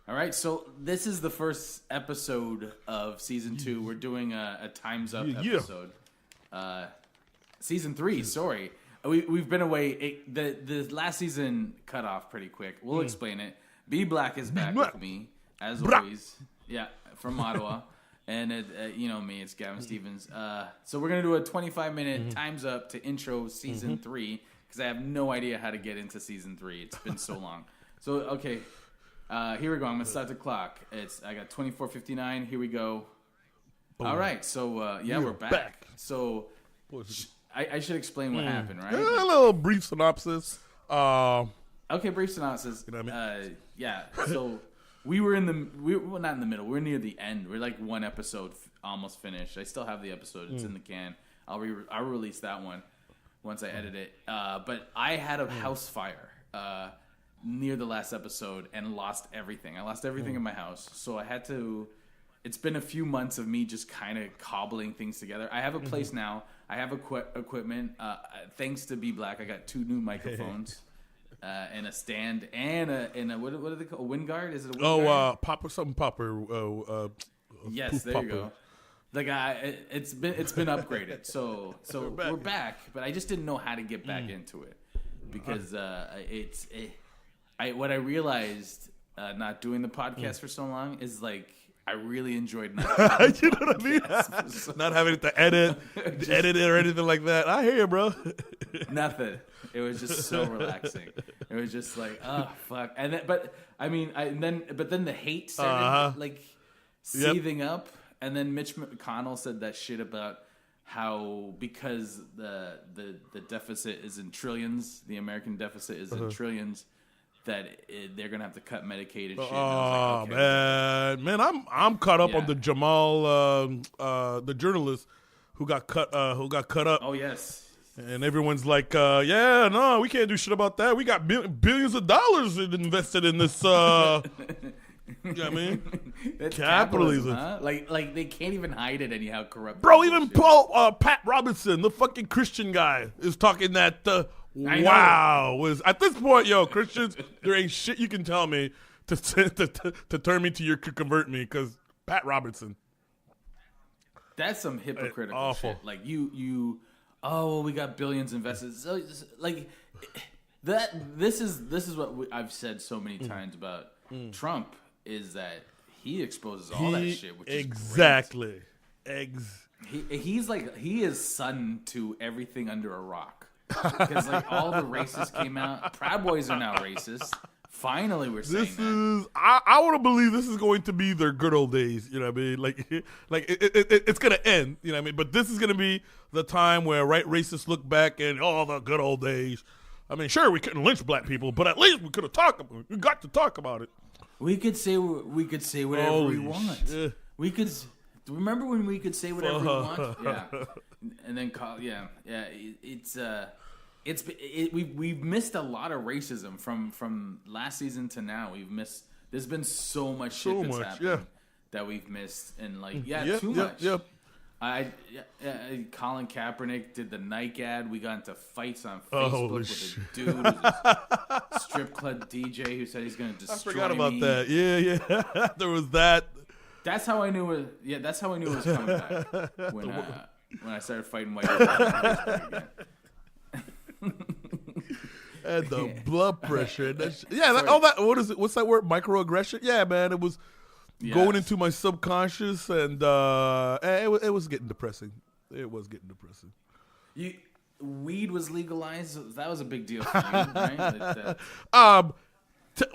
All right, so this is the first episode of season 2. We're doing a Time's Up episode. Season 3, sorry. We've been away. The last season cut off pretty quick. We'll explain it. B Black is back with me, as always. Yeah, from Ottawa. And you know me, it's Gavin Stevens. So we're going to do a 25-minute Time's Up to intro season 3, because I have no idea how to get into season 3. It's been so long. So, okay. Here we go. I'm gonna start the clock. I got 24:59. Here we go. Boom. All right. So we're back. So I should explain what happened, right? A little brief synopsis. Okay, brief synopsis. You know what I mean? Yeah. So we were not in the middle. We're near the end. We're like one episode almost finished. I still have the episode. It's in the can. I'll release that one once I edit it. But I had a house fire. Near the last episode and lost everything. I lost everything in my house. So I had to... It's been a few months of me just kind of cobbling things together. I have a place now. I have equipment. Thanks to B Black, I got 2 new microphones and a stand and a what are they called? A wind guard? Is it a wind guard? Popper. Yes, there you go. The guy, it's been upgraded. So we're back. But I just didn't know how to get back into it because what I realized not doing the podcast for so long is like I really enjoyed not you know what I mean? Not having to edit it or anything like that. I hear you, bro. Nothing. It was just so relaxing. It was just like, oh fuck. And then, but then the hate started seething up. And then Mitch McConnell said that shit about how because the deficit is in trillions, the American deficit is in trillions. That they're gonna have to cut Medicaid and shit. Oh man, I'm caught up on the Jamal, the journalist who got cut up. Oh yes, and everyone's like, no, we can't do shit about that. We got billions of dollars invested in this. You know what I mean? That's capitalism, huh? Like they can't even hide it anyhow. Corrupt. Bro, even Pat Robinson, the fucking Christian guy, is talking that. Wow, was at this point, Christians, there ain't shit you can tell me to turn me to convert me, because Pat Robinson. That's some hypocritical shit. Like we got billions invested. So, like that. This is what I've said so many times about Trump is that he exposes all that shit, which exactly. He is son to everything under a rock. Because all the racists came out. Proud Boys are now racist. Finally, we're saying that. I want to believe this is going to be their good old days. You know what I mean? Like it's gonna end. You know what I mean? But this is gonna be the time where racists look back and the good old days. I mean, sure, we couldn't lynch black people, but at least we could have talked about it. We got to talk about it. We could say whatever we want. Yeah. We could. Remember when we could say whatever we want? Yeah. And then we've missed a lot of racism from last season to now. There's been so much shit that's happened that we've missed, and too much. Yeah. Colin Kaepernick did the Nike ad. We got into fights on Facebook with a dude, a strip club DJ who said he's going to destroy me. I forgot about that. Yeah. There was that. That's how I knew it. Yeah, that's how I knew it was coming back when I started fighting white people on Facebook again. And the blood pressure. All that. What is it? What's that word? Microaggression. Yeah, man. It was going into my subconscious, and it was getting depressing. It was getting depressing. Weed was legalized. That was a big deal for you, right?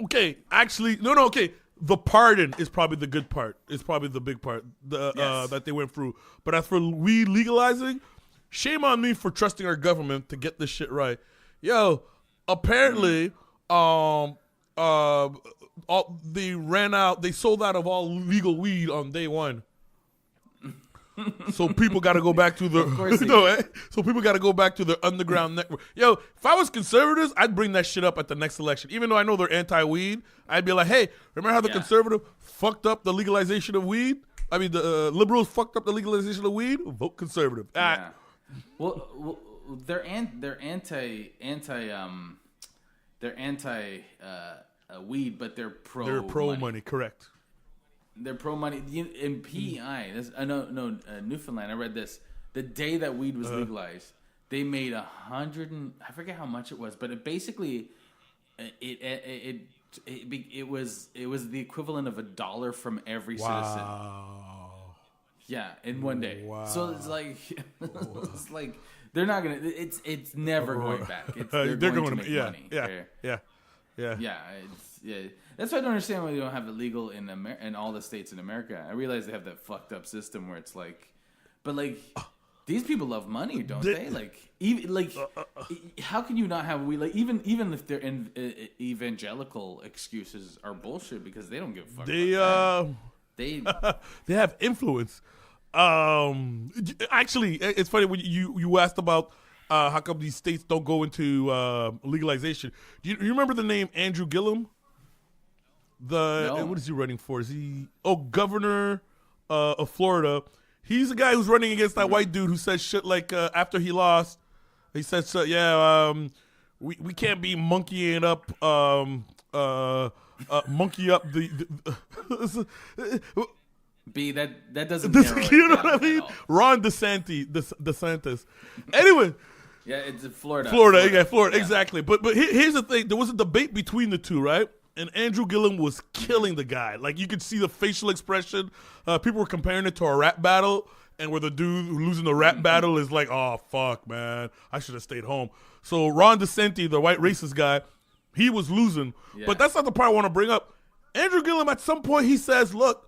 Okay. Actually, no. Okay. The pardon is probably the good part. It's probably the big part that they went through. But as for weed legalizing, shame on me for trusting our government to get this shit right. Apparently, they sold out of all legal weed on day one. So people got to go back to So people got to go back to their underground network. If I was conservatives, I'd bring that shit up at the next election. Even though I know they're anti-weed, I'd be like, hey, remember how the conservative fucked up the legalization of weed? I mean, the liberals fucked up the legalization of weed? Vote conservative. Yeah. Well, they're anti weed, but they're pro. They're pro money, correct? They're pro money. In PEI, Newfoundland. I read this. The day that weed was legalized, they made I forget how much it was, but it basically it was the equivalent of $1 from every citizen. Yeah, in one day. Wow. So it's like it's like they're not gonna. It's never going back. They're going to make money. Yeah. That's why I don't understand why they don't have it legal in all the states in America. I realize they have that fucked up system where it's like, but like. These people love money, don't they? Like, even how can you not have weed? Like, even if their evangelical excuses are bullshit because they don't give a fuck. They have influence. Actually, it's funny when you asked about how come these states don't go into legalization. Do you remember the name Andrew Gillum? What is he running for? Is he governor of Florida? He's the guy who's running against that white dude who says shit like after he lost, he said, we can't be monkeying up, monkey up the B that doesn't. You know what I mean? Ron DeSantis. Anyway. Yeah, it's Florida. Florida, yeah. Exactly. But here's the thing: there was a debate between the two, right? And Andrew Gillum was killing the guy. Like, you could see the facial expression. People were comparing it to a rap battle, and where the dude losing the rap battle is like, oh, fuck, man. I should have stayed home. So Ron DeSantis, the white racist guy, he was losing. Yeah. But that's not the part I want to bring up. Andrew Gillum, at some point, he says, look,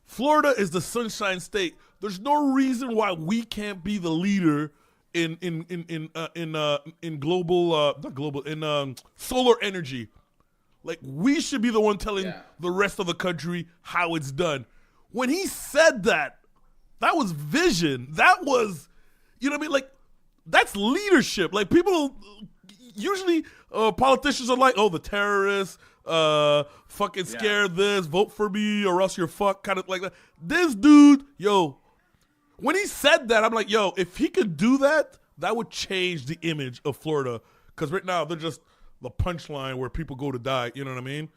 Florida is the sunshine state. There's no reason why we can't be the leader in solar energy. Like, we should be the one telling the rest of the country how it's done. When he said that was vision. That was, you know what I mean? Like, that's leadership. Like, people, usually politicians are like, oh, the terrorists, fucking scare this, vote for me or else you're fucked, kind of like that. This dude, when he said that, I'm like, if he could do that, that would change the image of Florida. Because right now, they're just the punchline where people go to die. You know what I mean?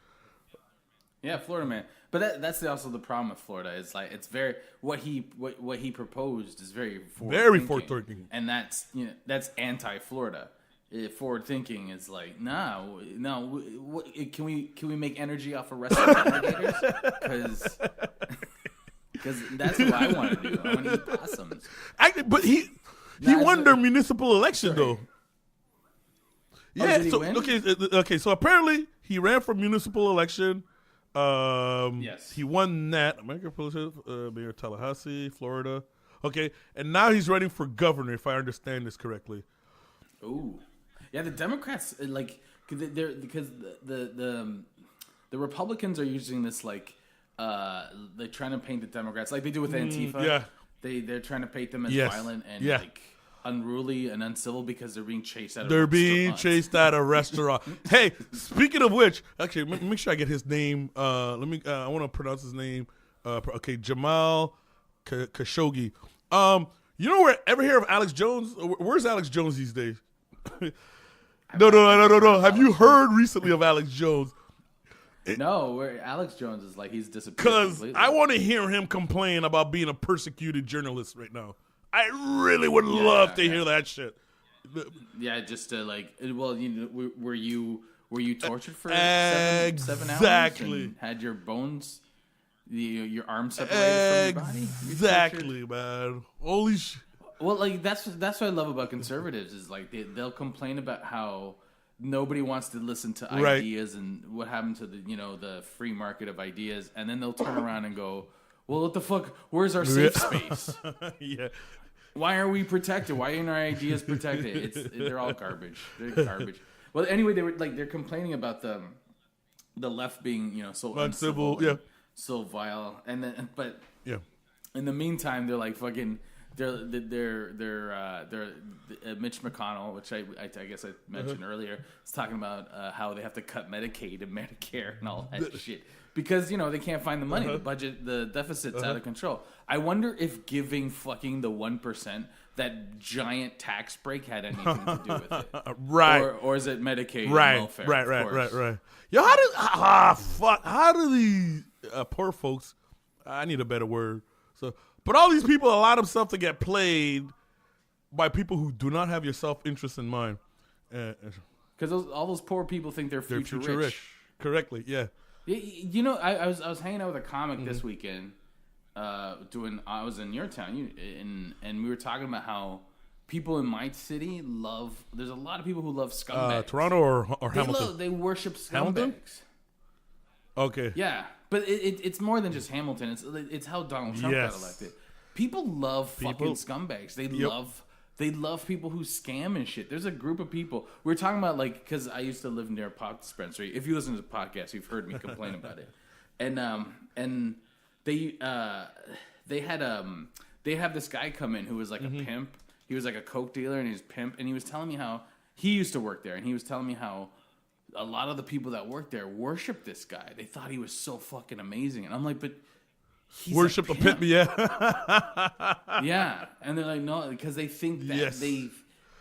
Yeah, Florida, man. But that's also the problem with Florida. It's like it's very what he proposed is very forward thinking, and that's anti-Florida. Forward thinking is like no. Can we make energy off of wrestling alligators? Because that's what I want to do. I want to eat possums. But he won their municipal election though. Yeah. Okay. So apparently he ran for municipal election. Yes. He won that. American Mayor Tallahassee, Florida. Okay, and now he's running for governor, if I understand this correctly. Ooh, yeah. The Democrats because the Republicans are using this like they're trying to paint the Democrats like they do with Antifa. Yeah. They're trying to paint them as violent and like unruly and uncivil because they're being chased out of They're being chased out of a restaurant. Hey, speaking of which, actually, make sure I get his name. I want to pronounce his name. Okay, Jamal Khashoggi. You ever hear of Alex Jones? Where's Alex Jones these days? No. Have you heard recently of Alex Jones? No, where Alex Jones is like he's disappeared. Because I want to hear him complain about being a persecuted journalist right now. I really would love to hear that shit. Yeah, just to like, well, were you tortured for 7 hours? Exactly. Had your bones, your arms separated from your body? Exactly, man. Holy shit. Well, like that's what I love about conservatives is like they'll complain about how nobody wants to listen to ideas and what happened to the free market of ideas, and then they'll turn around and go, well, what the fuck? Where's our safe space? Yeah. Why are we protected? Why aren't our ideas protected? They're all garbage. They're garbage. Well, anyway, they're complaining about the left being so uncivil, so vile, but in the meantime, they're like fucking Mitch McConnell, which I guess I mentioned earlier, is talking about how they have to cut Medicaid and Medicare and all that shit because they can't find the money. The budget, the deficit's out of control. I wonder if giving fucking the 1%, that giant tax break, had anything to do with it, right? Or is it Medicaid and right, welfare? Right. Yo, how do these poor folks? I need a better word. So, but all these people allow themselves to get played by people who do not have your self-interest in mind. Because all those poor people think they're future rich. Correctly, yeah. I was hanging out with a comic this weekend. I was in your town, and we were talking about how people in my city love. There's a lot of people who love scumbags. Toronto or Hamilton? They worship scumbags. Hamilton? Okay. Yeah, but it's more than just Hamilton. It's how Donald Trump got elected. People love fucking scumbags. They love people who scam and shit. There's a group of people. We were talking about, because I used to live near a pot dispensary. If you listen to the podcast, you've heard me complain about it. And they have this guy come in who was like a pimp. He was like a coke dealer and he was pimp. And he was telling me how he used to work there. And he was telling me how a lot of the people that work there worship this guy. They thought he was so fucking amazing. And I'm like, but he's worship a pimp, yeah. Yeah. And they're like, no, because they think that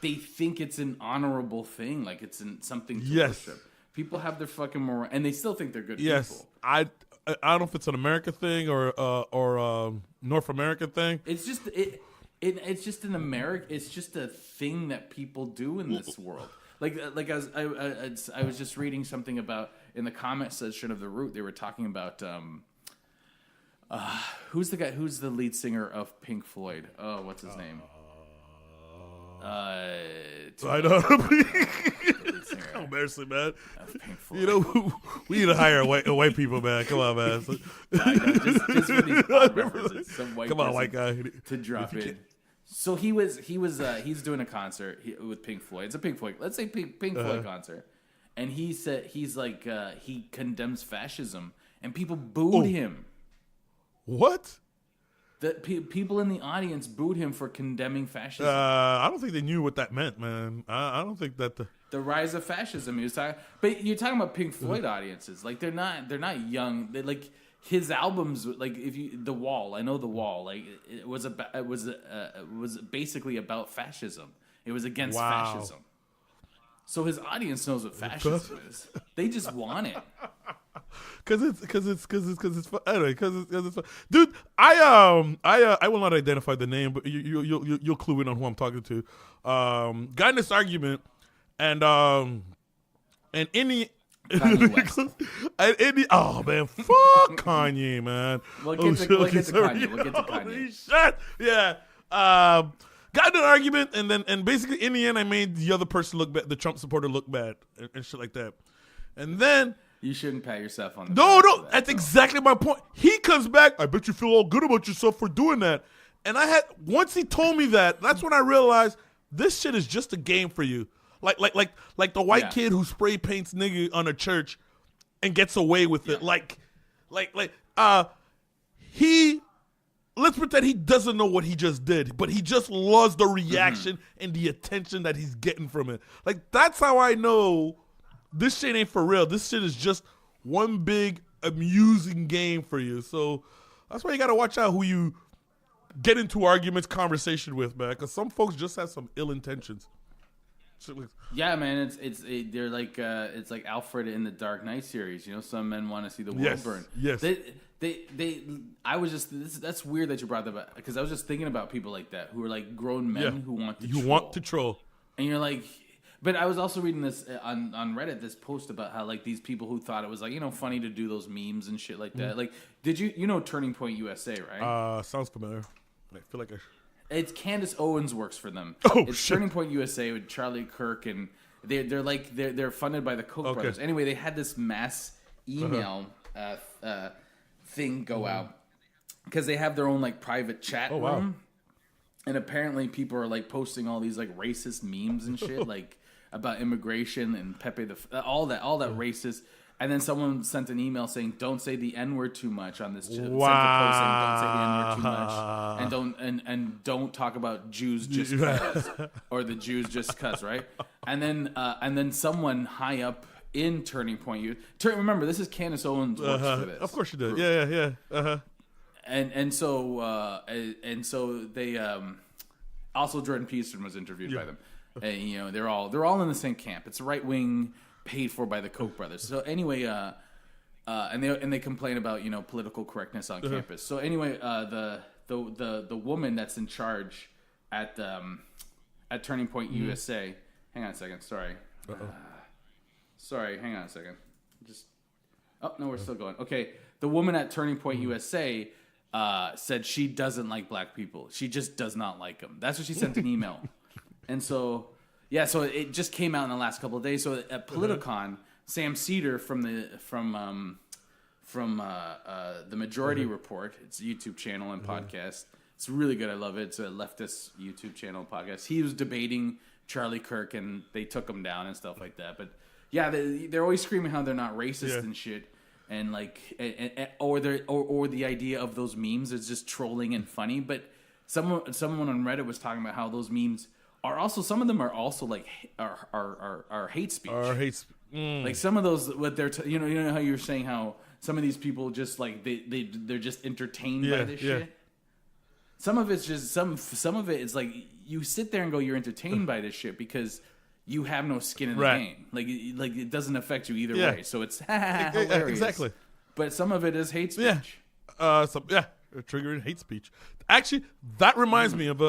they think it's an honorable thing. Like it's something to worship. People have their fucking moral, and they still think they're good people. I don't know if it's an American thing or North American thing. It's just it's just an American. It's just a thing that people do in this world. Like I was just reading something about in the comment section of The Root. They were talking about who's the lead singer of Pink Floyd? Oh, what's his name? I don't. How embarrassing, man. We need to hire white people, man. Come on, man. Just for these pop references, some white guy to drop in. So he's doing a concert with Pink Floyd. It's a Pink Floyd. Let's say Pink Floyd concert, and he said he condemns fascism, and people booed him. What? That people in the audience booed him for condemning fascism. I don't think they knew what that meant, man. I don't think that the rise of fascism. He was talking, but you're talking about Pink Floyd audiences. Like they're not young. They like his albums. Like The Wall. I know The Wall. Like it was basically about fascism. It was against fascism. So his audience knows what fascism is. They just want it. Cause it's anyway. Cause it's dude. I will not identify the name, but you'll clue in on who I'm talking to. Got in this argument, and any. Oh man, fuck Kanye, man. We'll get to Kanye. Holy shit. Yeah. Got in an argument, and basically in the end, I made the other person look bad, the Trump supporter look bad, and shit like that. And then you shouldn't pat yourself on the back. No, that's exactly my point. He comes back. I bet you feel all good about yourself for doing that. And once he told me that, that's when I realized this shit is just a game for you. Like the white kid who spray paints nigga on a church and gets away with it. Let's pretend he doesn't know what he just did, but he just loves the reaction and the attention that he's getting from it. Like, that's how I know this shit ain't for real. This shit is just one big amusing game for you. So that's why you got to watch out who you get into arguments, conversation with, man, because some folks just have some ill intentions. Yeah, man, they're like it's like Alfred in the Dark Knight series. You know, some men want to see the world burn. Yes. That's weird that you brought that up because I was just thinking about people like that who are like grown men who want to troll. And you're like, but I was also reading this on Reddit, this post about how like these people who thought it was like, funny to do those memes and shit like that. Like, did you know Turning Point USA, right? Sounds familiar. I feel like it's Candace Owens works for them. It's shit. Turning Point USA with Charlie Kirk, and they're funded by the Koch brothers. Anyway, they had this mass email thing go out because they have their own like private chat room. Wow. And apparently people are like posting all these like racist memes and shit like about immigration and Pepe all that racist. And then someone sent an email saying, "Don't say the N-word too much on this." Wow. Sent a post saying, "Don't say the N-word too much, and don't talk about Jews just cuz, or the Jews just cuz," right? And then someone high up in Turning Point Youth. Remember, this is Candace Owens works for this. Of course you did. Yeah. And so they also Jordan Peterson was interviewed by them. And, they're all in the same camp. It's right wing, paid for by the Koch brothers. So anyway, and they complain about political correctness on campus. So anyway, the woman that's in charge at Turning Point USA. Hang on a second. Sorry. Hang on a second. We're still going. Okay, the woman at Turning Point USA said she doesn't like black people. She just does not like them. That's what she sent an email. And so it just came out in the last couple of days. So at Politicon, Sam Cedar from the Majority Report, it's a YouTube channel and podcast. It's really good. I love it. It's a leftist YouTube channel podcast. He was debating Charlie Kirk, and they took him down and stuff like that. But yeah, they're always screaming how they're not racist and shit. And or the idea of those memes is just trolling and funny. But someone on Reddit was talking about how those memes are also, some of them are also like are hate speech. Like some of those, what they're you know how you were saying how some of these people just like they're just entertained by this shit. Some of it's just some of it is like you sit there and go, you're entertained by this shit because you have no skin in the game. Like it doesn't affect you either way. So it's hilarious. Exactly. But some of it is hate speech. Triggering hate speech. Actually, that reminds me of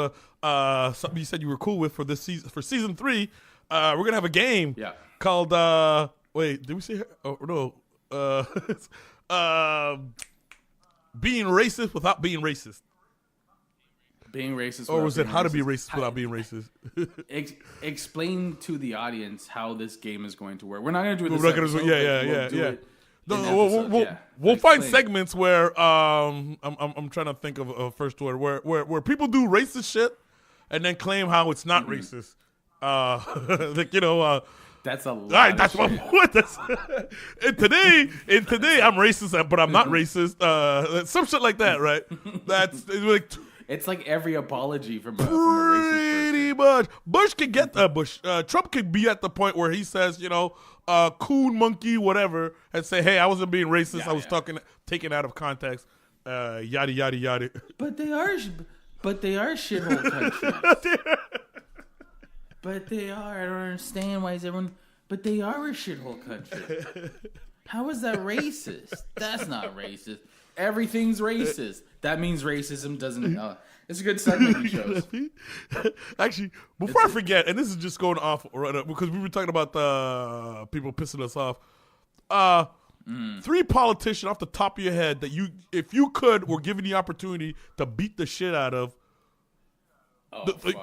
something you said you were cool with for this season. For season 3, we're gonna have a game called. Wait, did we say? Oh no. Being racist without being racist. Being racist, or was it how to be racist without being racist? Explain to the audience how this game is going to work. We're not going to do it. We'll find segments where I'm trying to think of a first word where people do racist shit and then claim how it's not racist. That's a lot. Right, that's what. And today I'm racist, but I'm not racist. Some shit like that, right? That's like. It's like every apology from a racist pretty much. Bush could get Trump could be at the point where he says, coon, monkey, whatever, and say, "Hey, I wasn't being racist. I was taken out of context." Yada yada yada. But they are shithole countries. But they are. I don't understand why is everyone. But they are a shithole country. How is that racist? That's not racist. Everything's racist. That means racism doesn't. It's a good segment you chose. Actually, before I forget, and this is just going off right up, because we were talking about the people pissing us off. 3 politicians off the top of your head that if you were given the opportunity to beat the shit out of.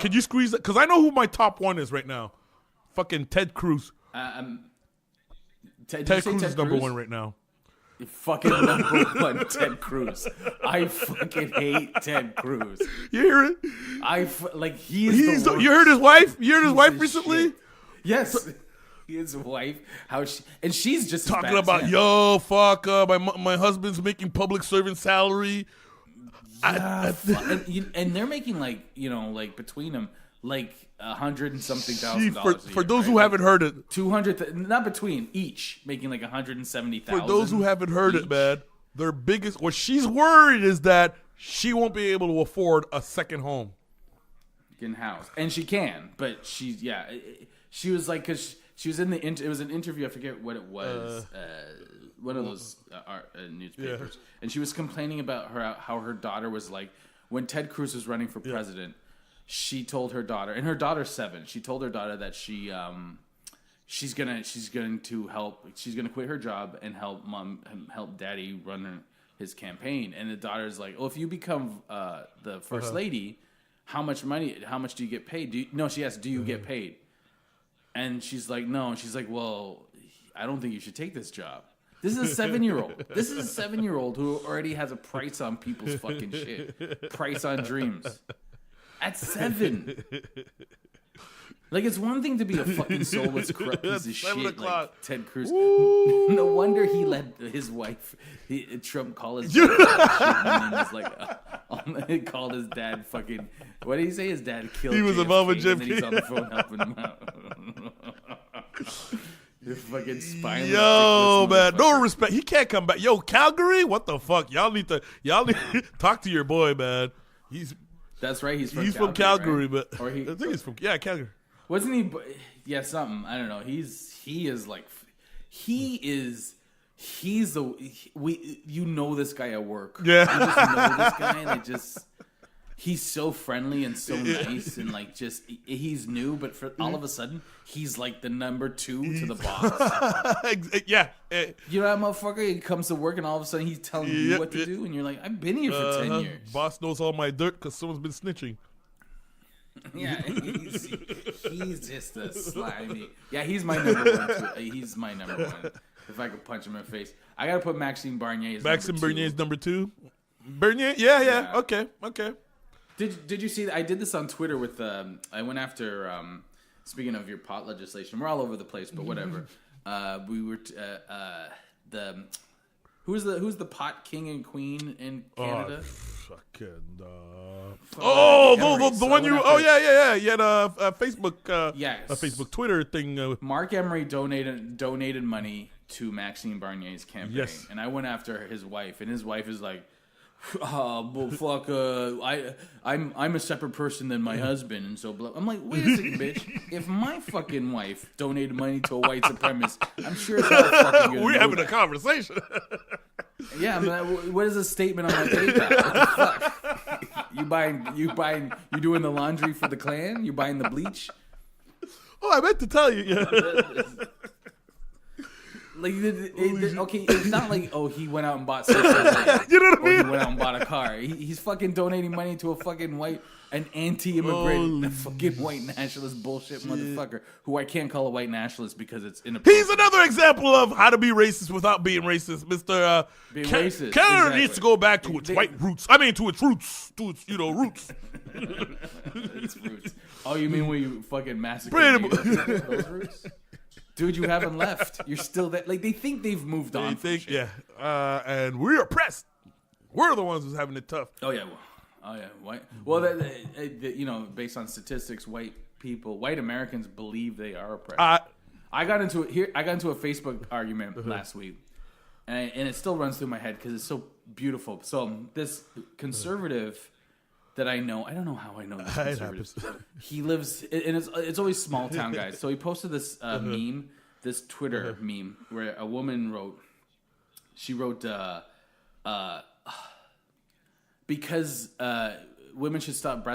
Could you squeeze it? Because I know who my top one is right now. Fucking Ted Cruz. Ted Cruz is number 1 right now. Fucking number 1, Ted Cruz. I fucking hate Ted Cruz. You hear it? He's the worst. You heard his wife? You heard his wife recently? Shit. Yes. His wife, she's just talking about, yo, fuck, my husband's making public servant salary. Yeah, and they're making between them $100 and something $1,000 for those who haven't heard it. 200, not between each, making $170,000. For those who haven't heard it, man, their biggest. What she's worried is that she won't be able to afford a second home. In house, and she can, but she was like, because she was in the it was an interview. I forget what it was. One of those newspapers, and she was complaining about how her daughter was like when Ted Cruz was running for president. She told her daughter, and her daughter's 7. She told her daughter that she's going to quit her job and help daddy run his campaign. And the daughter's like, "Oh, if you become the first lady, how much do you get paid?" She asked, "Do you get paid?" And she's like, "No." And she's like, "Well, I don't think you should take this job." This is a 7-year-old. This is a 7-year-old who already has a price on people's fucking shit. Price on dreams. At 7. Like, it's one thing to be a fucking soulless corrupt piece of shit like Ted Cruz. Ooh. No wonder he let his wife, Trump, call his wife that shit, and then was like, he called his dad fucking, what did he say? His dad killed He was JFK, involved with and then JFK. he's on the phone helping him out. You're fucking spineless. Yo, man, no respect. He can't come back. Yo, Calgary, what the fuck? Y'all need to talk to your boy, man. That's right. He's from Calgary, right? but or I think he's from Calgary. Wasn't he? Yeah, something. I don't know. He's you know this guy at work. Yeah. You just know this guy, and he's so friendly and so nice, and like just he's new, but for all of a sudden he's like the number 2 to the boss. Yeah. You know that motherfucker? He comes to work and all of a sudden he's telling you what to do, and you're like, I've been here for 10 years. Boss knows all my dirt because someone's been snitching. Yeah, he's just a slimy. Yeah, he's my number 1 too. He's my number 1. If I could punch him in the face, I gotta put Maxime Bernier. Maxime Bernier's number 2. Bernier, yeah. Okay. Did you see that? I did this on Twitter with I went after speaking of your pot legislation. We're all over the place, but whatever. We were who's the pot king and queen in Canada? The one you. Oh yeah. You had a Facebook. Yes. A Facebook Twitter thing. Mark Emery donated money to Maxime Bernier's campaign, Yes. and I went after his wife, and his wife is like, well, fuck, I'm a separate person than my husband, and so blah. I'm like, wait a second, bitch. If my fucking wife donated money to a white supremacist, I'm sure it's not fucking gonna We're having that. a conversation. Yeah, I'm like, what is a statement on my PayPal? What the fuck? You doing the laundry for the Klan? You buying the bleach? Oh, I meant to tell you. Yeah. Like, okay, it's not like, he went out and bought 6 land, You know what I or mean? he went out and bought a car. He's fucking donating money to a fucking an anti-immigrant, fucking white nationalist bullshit motherfucker, who I can't call a white nationalist because it's inappropriate. He's another example of how to be racist without being racist, Mr. Racist. Canada Exactly. needs to go back to its white roots. I mean, to its roots. To its, roots. It's roots. Oh, you mean when you fucking massacred those roots? Dude, you haven't left. You're still there. Like, they think they've moved on. They think, and we're oppressed. We're the ones who's having it tough. Oh yeah, white. Well, based on statistics, white Americans believe they are oppressed. I got into a Facebook argument last week, and it still runs through my head because it's so beautiful. So this conservative that I know, I don't know how I know this conservative. He lives, and it's always small town guys. So he posted this meme, this Twitter meme, where a woman wrote, because women should stop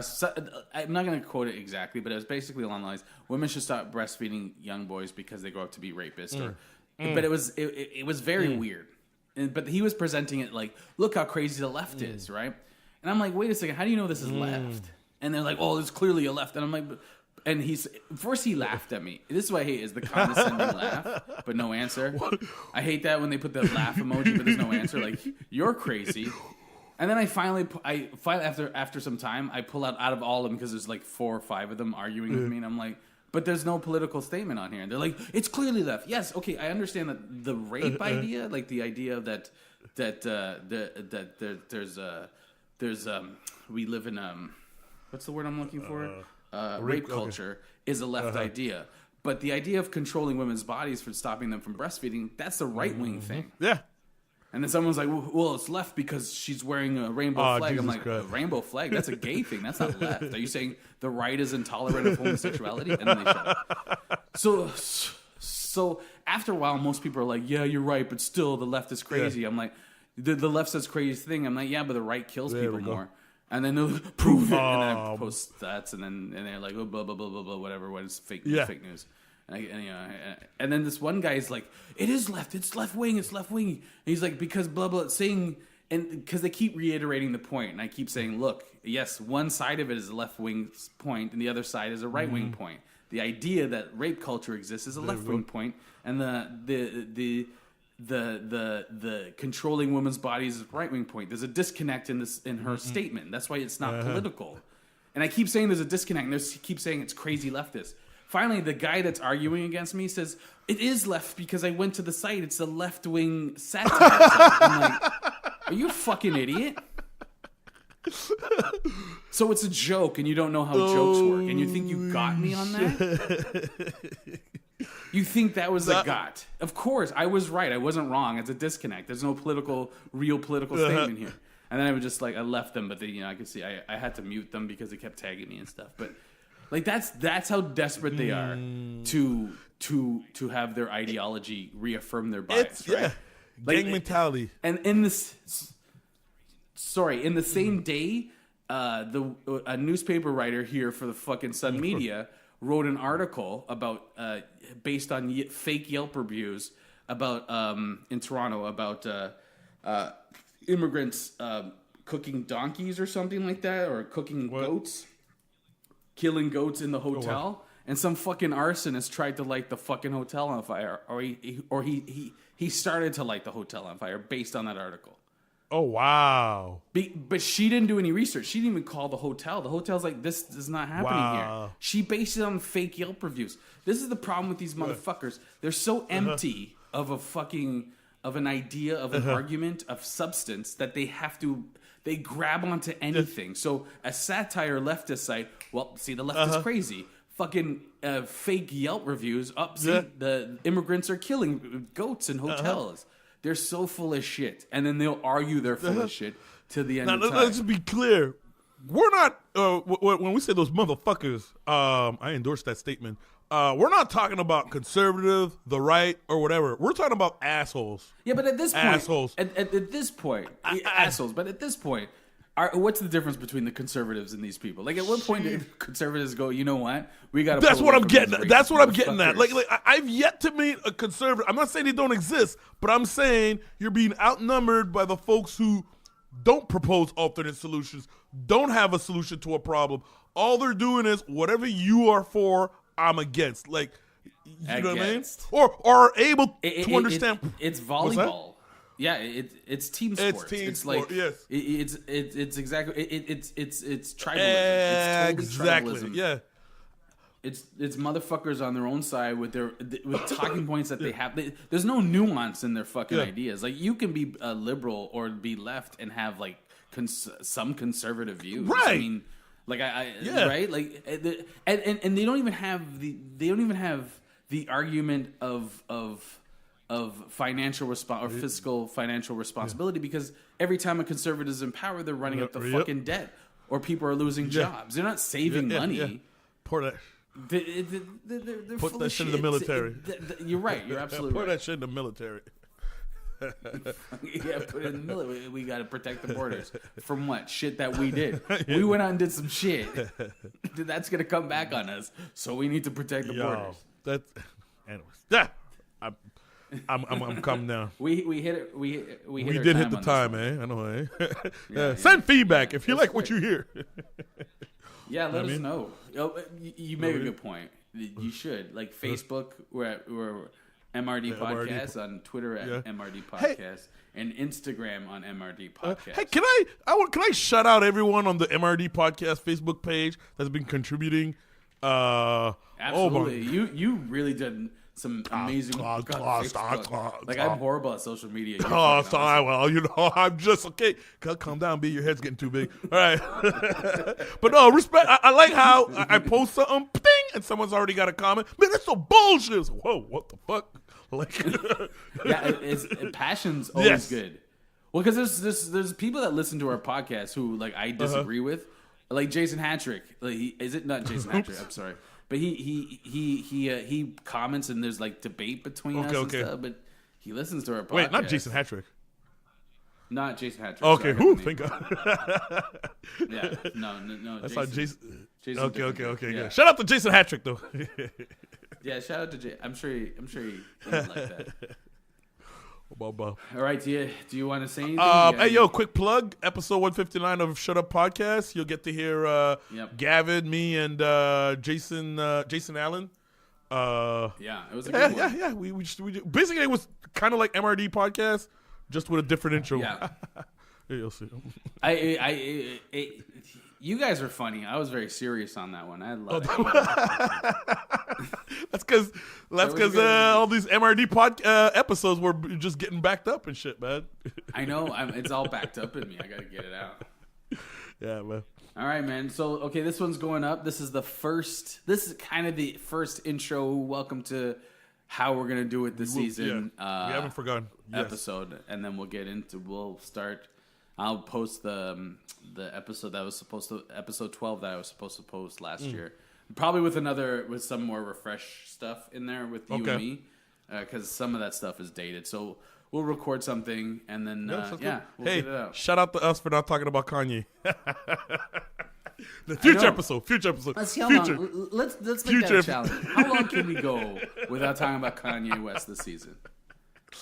I'm not going to quote it exactly, but it was basically along the lines, women should stop breastfeeding young boys because they grow up to be rapists. But it was very weird. But he was presenting it like, look how crazy the left is, right? And I'm like, wait a second, how do you know this is left? And they're like, oh, it's clearly a left. And I'm like, and he laughed at me. This is what I hate, is the condescending laugh, but no answer. I hate that when they put the laugh emoji, but there's no answer. Like, you're crazy. And then I finally after some time, I pull out of all of them, because there's like 4 or 5 of them arguing with me, and I'm like, but there's no political statement on here. And they're like, it's clearly left. Yes, okay, I understand that the rape idea, like the idea that there's we live in what's the word I'm looking for? Rape culture is a left idea. But the idea of controlling women's bodies for stopping them from breastfeeding, that's a right-wing thing. Yeah. And then someone's like, well, it's left because she's wearing a rainbow flag. Jesus I'm like, Christ. a rainbow flag? That's a gay thing. That's not left. Are you saying the right is intolerant of homosexuality? And then they shut up. So after a while, most people are like, yeah, you're right, but still the left is crazy. Yeah. I'm like, the left says crazy thing. I'm like, yeah, but the right kills people more. And then they'll prove it, and then I post stats, and they're like, oh, blah blah blah blah blah, whatever. What is fake news? And then this one guy is like, it is left. It's left wing. It's left wing. And he's like, because blah blah, saying, and because they keep reiterating the point, and I keep saying, look, yes, one side of it is a left wing point, and the other side is a right wing point. The idea that rape culture exists is a left wing point, and the controlling women's bodies is right wing point. There's a disconnect in her statement. That's why it's not political. And I keep saying there's a disconnect, and they keep saying it's crazy leftist. finally, the guy that's arguing against me says, it is left because I went to the site. It's a left-wing satire site. I'm like, are you a fucking idiot? So it's a joke, and you don't know how jokes work, and you think you got me on that? You think that was a got? Of course, I was right. I wasn't wrong. It's a disconnect. There's no real political statement here. And then I was just like, I left them, but they, I could see I had to mute them because they kept tagging me and stuff. But like that's how desperate they are to have their ideology reaffirm their bias. Right? Gang mentality. And in this. Sorry, in the same day, a newspaper writer here for the fucking Sun Media wrote an article about based on fake Yelp reviews about in Toronto about immigrants cooking donkeys or something like that, or cooking goats, killing goats in the hotel, and some fucking arsonist tried to light the fucking hotel on fire, or he started to light the hotel on fire based on that article. Oh, wow. But she didn't do any research. She didn't even call the hotel. The hotel's like, this is not happening here. She based it on fake Yelp reviews. This is the problem with these motherfuckers. They're so empty of an idea, of an argument, of substance, that they grab onto anything. So a satire leftist site, well, see, the left is crazy. Fucking fake Yelp reviews. The immigrants are killing goats in hotels. They're so full of shit. And then they'll argue they're full of shit to the end of time. Let's just be clear. We're not, when we say those motherfuckers, I endorse that statement. We're not talking about conservative, the right, or whatever. We're talking about assholes. Yeah, but at this point. Assholes. At this point. Assholes. But at this point, what's the difference between the conservatives and these people? Like, at what point did conservatives go, you know what? We got to. That's what I'm getting at. That's what I'm getting at. Like, I've yet to meet a conservative. I'm not saying they don't exist, but I'm saying you're being outnumbered by the folks who don't propose alternate solutions, don't have a solution to a problem. All they're doing is whatever you are for, I'm against. Like, you know what I mean? Or are able to understand. It's volleyball. Yeah, it's team sports. It's sport, yes. It's exactly it's tribalism. It's totally tribalism. Yeah. It's motherfuckers on their own side with talking points that they have. There's no nuance in their fucking ideas. Like, you can be a liberal or be left and have like some conservative views. Right. I mean, like right? Like, and they don't even have the argument of financial or fiscal financial responsibility, because every time a conservative is in power, they're running up the fucking debt, or people are losing jobs. They're not saving money. Yeah. Pour that. They're put that shit in the military. You're right. You're absolutely pour right. that shit in the military. Yeah, put it in the military. We got to protect the borders from what shit that we did. We went out and did some shit. That's gonna come back on us. So we need to protect the borders. That's anyways. Yeah. I'm coming down. We hit it. We did hit the time, I know, yeah. Send feedback if you like what you hear. Yeah, let us know. You make a good point. You should, like, Facebook. We're MRD Podcast, on Twitter at MRD Podcast, and Instagram on MRD Podcast. Hey, can I shout out everyone on the MRD Podcast Facebook page that's been contributing? Absolutely, you really did some amazing. Like, I'm horrible at social media. I'm just okay. Calm down, B. Your head's getting too big. All right, but no, respect. I like how I post something, ding, and someone's already got a comment. Man, that's so bullshit. It's, whoa, what the fuck? Like, passion's always good. Well, because there's people that listen to our podcast who, like, I disagree with, like Jason Hattrick. Like, is it not Jason Hattrick? I'm sorry. But he comments, and there's like debate between us and stuff. But he listens to our podcast. Wait, not Jason Hattrick. Not Jason Hattrick. Okay, who? Thank God. Yeah, no. That's how Jason. Okay. Yeah. Shout out to Jason Hattrick, though. Yeah, shout out to Jay. I'm sure he would like that. All right, do you want to say anything? Hey, yo, quick plug. Episode 159 of Shut Up Podcast. You'll get to hear Gavin, me, and Jason Allen. Yeah, it was a good one. Yeah. We basically, it was kind of like MRD Podcast, just with a different intro. Yeah. You'll see. You guys were funny. I was very serious on that one. I love it. That's because all these MRD episodes were just getting backed up and shit, man. I know. It's all backed up in me. I got to get it out. Yeah, man. All right, man. So, okay, this one's going up. This is kind of the first intro. Welcome to how we're going to do it this season. Yeah. We haven't forgotten. Episode. And then we'll start. I'll post the episode episode 12 that I was supposed to post last year. Probably with some more refresh stuff in there with you and me. Because some of that stuff is dated. So we'll record something and then, we'll get it out. Shout out to us for not talking about Kanye. The future episode. Let's make that a challenge. How long can we go without talking about Kanye West this season?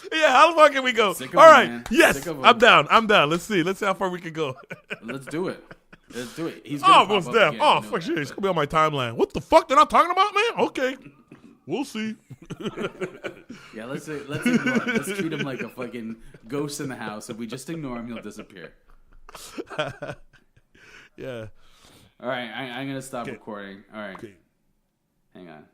Yeah, how far can we go? All right. Man. Yes, I'm down. Let's see how far we can go. Let's do it. He's almost there. Oh, fuck shit. It's going to be on my timeline. What the fuck they're not talking about, man? Okay. We'll see. Yeah, let's ignore him. Let's treat him like a fucking ghost in the house. If we just ignore him, he'll disappear. Yeah. All right, I'm going to stop recording. All right. Okay. Hang on.